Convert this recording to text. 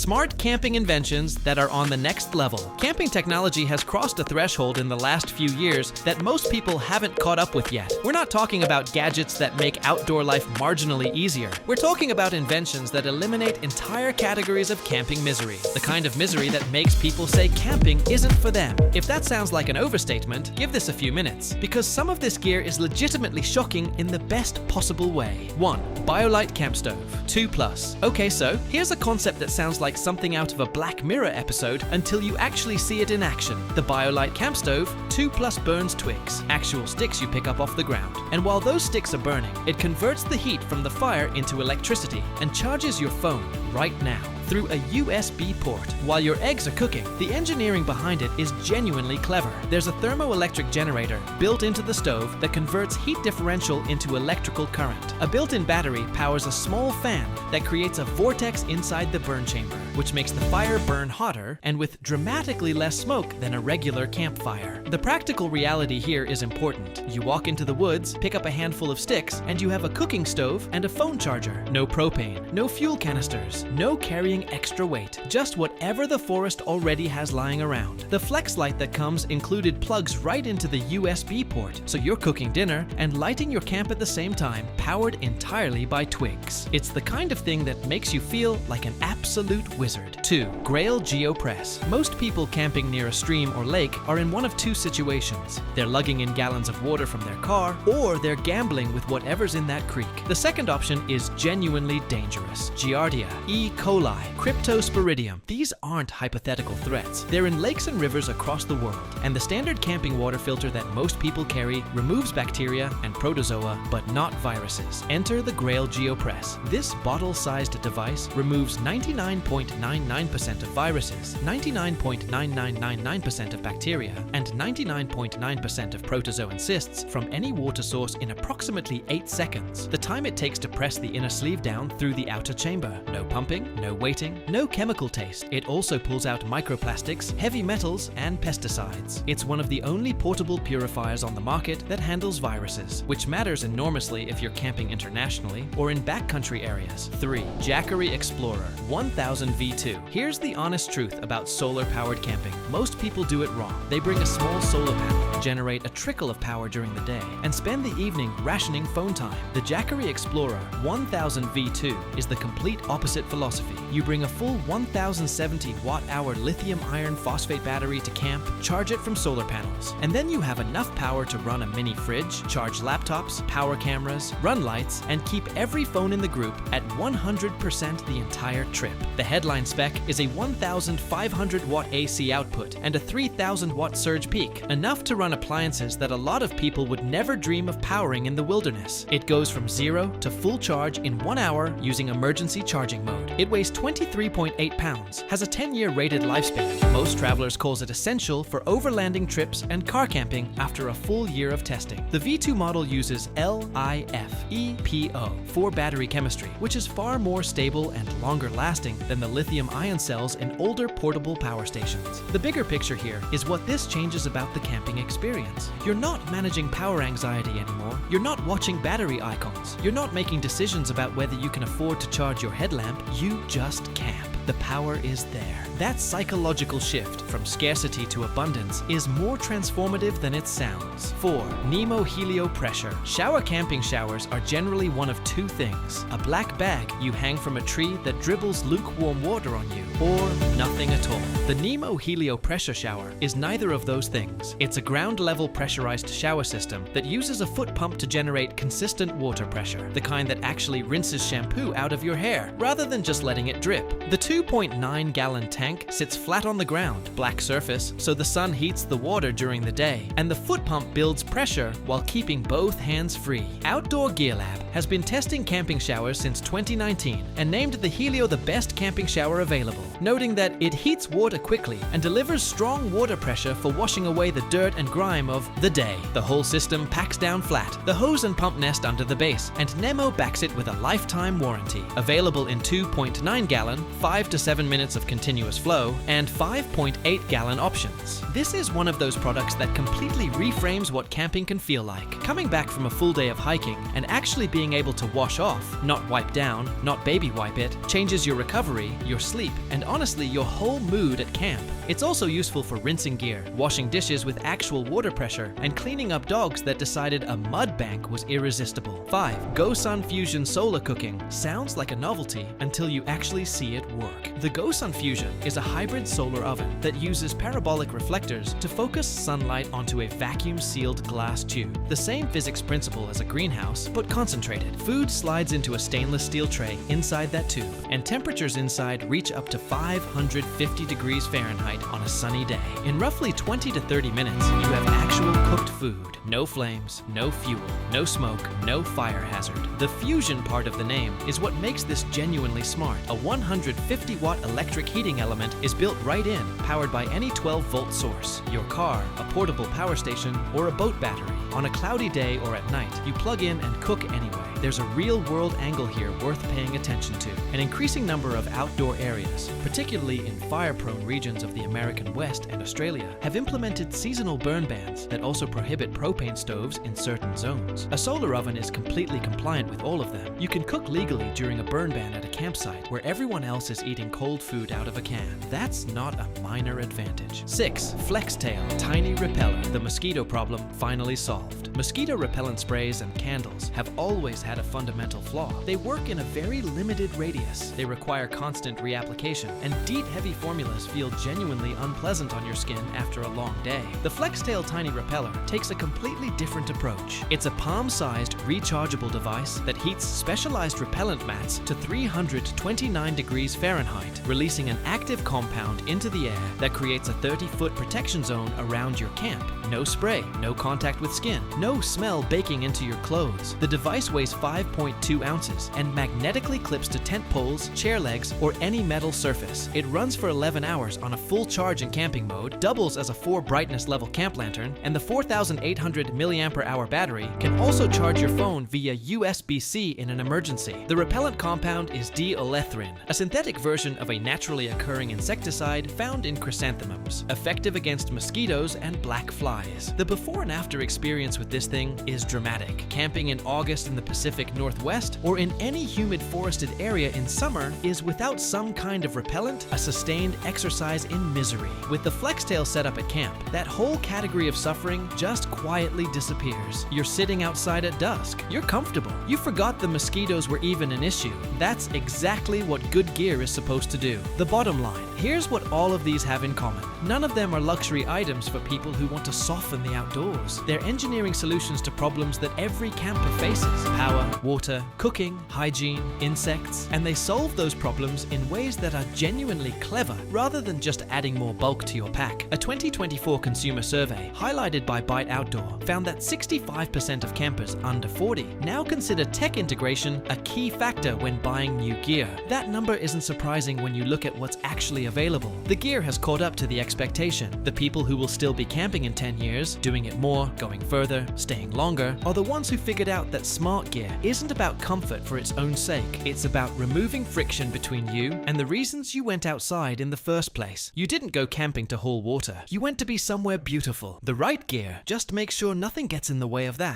smart camping inventions that are on the next level. Camping technology has crossed a threshold in the last few years that most people haven't caught up with yet. We're not talking about gadgets that make outdoor life marginally easier. We're talking about inventions that eliminate entire categories of camping misery. The kind of misery that makes people say camping isn't for them. If that sounds like an overstatement, give this a few minutes, because some of this gear is legitimately shocking in the best possible way. 1. BioLite CampStove 2+. Okay, so here's a concept that sounds like something out of a Black Mirror episode until you actually see it in action. The BioLite CampStove 2+ burns twigs, actual sticks you pick up off the ground. And while those sticks are burning, it converts the heat from the fire into electricity and charges your phone right now through a USB port. While your eggs are cooking, the engineering behind it is genuinely clever. There's a thermoelectric generator built into the stove that converts heat differential into electrical current. A built-in battery powers a small fan that creates a vortex inside the burn chamber, which makes the fire burn hotter and with dramatically less smoke than a regular campfire. The practical reality here is important. You walk into the woods, pick up a handful of sticks, and you have a cooking stove and a phone charger. No propane, no fuel canisters, no carrying extra weight, just whatever the forest already has lying around. The FLEXTAIL that comes included plugs right into the USB port, so you're cooking dinner and lighting your camp at the same time, powered entirely by twigs. It's the kind of thing that makes you feel like an absolute wizard. 2. GRAYL GeoPress. Most people camping near a stream or lake are in one of two situations. They're lugging in gallons of water from their car, or they're gambling with whatever's in that creek. The second option is genuinely dangerous. Giardia, E. coli, Cryptosporidium. These aren't hypothetical threats. They're in lakes and rivers across the world, and the standard camping water filter that most people carry removes bacteria and protozoa, but not viruses. Enter the GRAYL GeoPress. This bottle-sized device removes 99.99% of viruses, 99.9999% of bacteria, and 99.9% of protozoan cysts from any water source in approximately 8 seconds, the time it takes to press the inner sleeve down through the outer chamber. No pumping, no waiting, no chemical taste. It also pulls out microplastics, heavy metals, and pesticides. It's one of the only portable purifiers on the market that handles viruses, which matters enormously if you're camping internationally or in backcountry areas. 3. Jackery Explorer 1000 V2. Here's the honest truth about solar-powered camping. Most people do it wrong. They bring a small solar panel, generate a trickle of power during the day, and spend the evening rationing phone time. The Jackery Explorer 1000 V2 is the complete opposite philosophy. You bring a full 1070 watt-hour lithium iron phosphate battery to camp, charge it from solar panels, and then you have enough power to run a mini fridge, charge laptops, power cameras, run lights, and keep every phone in the group at 100% the entire trip. The headline spec is a 1500 watt AC output and a 3000 watt surge peak, enough to run appliances that a lot of people would never dream of powering in the wilderness. It goes from 0 to full charge in 1 hour using emergency charging mode. It weighs 23.8 pounds, has a 10-year rated lifespan. Most travelers calls it essential for overlanding trips and car camping after a full year of testing. The V2 model uses LiFePO for battery chemistry, which is far more stable and longer lasting than the lithium-ion cells in older portable power stations. The bigger picture here is what this changes about the camping experience. You're not managing power anxiety anymore. You're not watching battery icons. You're not making decisions about whether you can afford to charge your headlamp. You just camp. The power is there. That psychological shift from scarcity to abundance is more transformative than it sounds. 4. NEMO Helio Pressure. Shower camping showers are generally one of two things: a black bag you hang from a tree that dribbles lukewarm water on you, or nothing at all. The NEMO Helio Pressure Shower is neither of those things. It's a ground-level pressurized shower system that uses a foot pump to generate consistent water pressure, the kind that actually rinses shampoo out of your hair, rather than just letting it drip. The 2.9-gallon tank sits flat on the ground, black surface, so the sun heats the water during the day, and the foot pump builds pressure while keeping both hands free. Outdoor Gear Lab has been testing camping showers since 2019 and named the Helio the best camping shower available, noting that it heats water quickly and delivers strong water pressure for washing away the dirt and grime of the day. The whole system packs down flat, the hose and pump nest under the base, and NEMO backs it with a lifetime warranty. Available in 2.9-gallon, 5 5 to 7 minutes of continuous flow, and 5.8 gallon options. This is one of those products that completely reframes what camping can feel like. Coming back from a full day of hiking and actually being able to wash off, not wipe down, not baby wipe it, changes your recovery, your sleep, and honestly your whole mood at camp. It's also useful for rinsing gear, washing dishes with actual water pressure, and cleaning up dogs that decided a mud bank was irresistible. 5. GoSun Fusion Solar Cooking. Sounds like a novelty until you actually see it work. The GoSun Fusion is a hybrid solar oven that uses parabolic reflectors to focus sunlight onto a vacuum-sealed glass tube. The same physics principle as a greenhouse, but concentrated. Food slides into a stainless steel tray inside that tube, and temperatures inside reach up to 550 degrees Fahrenheit on a sunny day. In roughly 20 to 30 minutes, you have actual cooked food. No flames, no fuel, no smoke, no fire hazard. The fusion part of the name is what makes this genuinely smart. A 150-watt electric heating element is built right in, powered by any 12-volt source, your car, a portable power station, or a boat battery. On a cloudy day or at night, you plug in and cook anyway. There's a real-world angle here worth paying attention to. An increasing number of outdoor areas, particularly in fire-prone regions of the American West and Australia, have implemented seasonal burn bans that also prohibit propane stoves in certain zones. A solar oven is completely compliant with all of them. You can cook legally during a burn ban at a campsite where everyone else is eating cold food out of a can. That's not a minor advantage. 6. FLEXTAIL Tiny Repeller. The mosquito problem finally solved. Mosquito repellent sprays and candles have always had a fundamental flaw. They work in a very limited radius. They require constant reapplication, and DEET heavy formulas feel genuinely unpleasant on your skin after a long day. The FLEXTAIL Tiny Repeller takes a completely different approach. It's a palm-sized rechargeable device that heats specialized repellent mats to 329 degrees Fahrenheit, releasing an active compound into the air that creates a 30-foot protection zone around your camp. No spray, no contact with skin, no smell baking into your clothes. The device weighs 5.2 ounces and magnetically clips to tent poles, chair legs, or any metal surface. It runs for 11 hours on a full charge in camping mode, doubles as a 4 brightness level camp lantern, and the 4,800 mAh battery can also charge your phone via USB-C in an emergency. The repellent compound is D-olethrin, a synthetic version of a naturally occurring insecticide found in chrysanthemums, effective against mosquitoes and black flies. The before and after experience with this thing is dramatic. Camping in August in the Pacific Northwest or in any humid forested area in summer is, without some kind of repellent, a sustained exercise in misery. With the FLEXTAIL setup at camp, that whole category of suffering just quietly disappears. You're sitting outside at dusk. You're comfortable. You forgot the mosquitoes were even an issue. That's exactly what good gear is supposed to do. The bottom line, here's what all of these have in common. None of them are luxury items for people who want to soften the outdoors. They're engineering solutions to problems that every camper faces: power, water, cooking, hygiene, insects, and they solve those problems in ways that are genuinely clever rather than just adding more bulk to your pack. A 2024 consumer survey highlighted by Byte Outdoor found that 65% of campers under 40 now consider tech integration a key factor when buying new gear. That number isn't surprising when you look at what's actually available. The gear has caught up to the expectation. The people who will still be camping in 10 years, doing it more, going further, staying longer, are the ones who figured out that smart gear isn't about comfort for its own sake. It's about removing friction between you and the reasons you went outside in the first place. You didn't go camping to haul water. You went to be somewhere beautiful. The right gear just makes sure nothing gets in the way of that.